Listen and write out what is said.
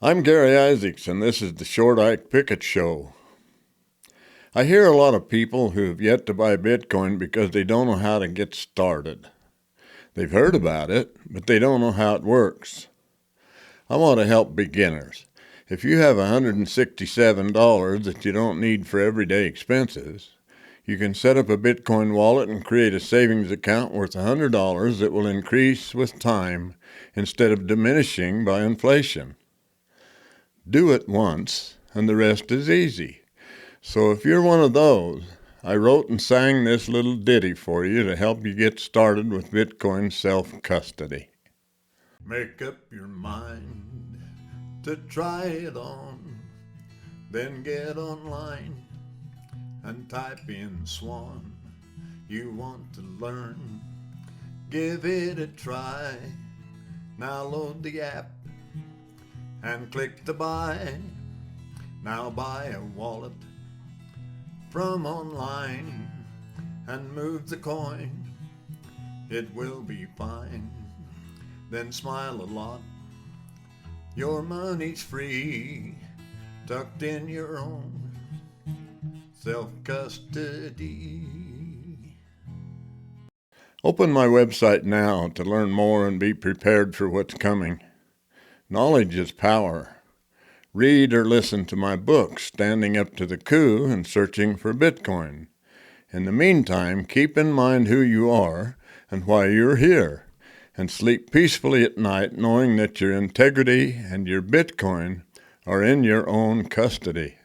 I'm Gary Isaacs, and this is the Short Ike Pickett Show. I hear a lot of people who have yet to buy Bitcoin because they don't know how to get started. They've heard about it, but they don't know how it works. I want to help beginners. If you have $167 that you don't need for everyday expenses, you can set up a Bitcoin wallet and create a savings account worth $100 that will increase with time instead of diminishing by inflation. Do it once, and the rest is easy. So if you're one of those, I wrote and sang this little ditty for you to help you get started with Bitcoin self-custody. Make up your mind to try it on, then get online and type in Swan. You want to learn, give it a try. Now load the app and click to buy. Now buy a wallet from online and move the coin. It will be fine. Then smile a lot. Your money's free, tucked in your own self-custody. Open my website now to learn more and be prepared for what's coming. Knowledge is power. Read or listen to my book, Standing Up to the Coup and Searching for Bitcoin. In the meantime, keep in mind who you are and why you're here, and sleep peacefully at night knowing that your integrity and your Bitcoin are in your own custody.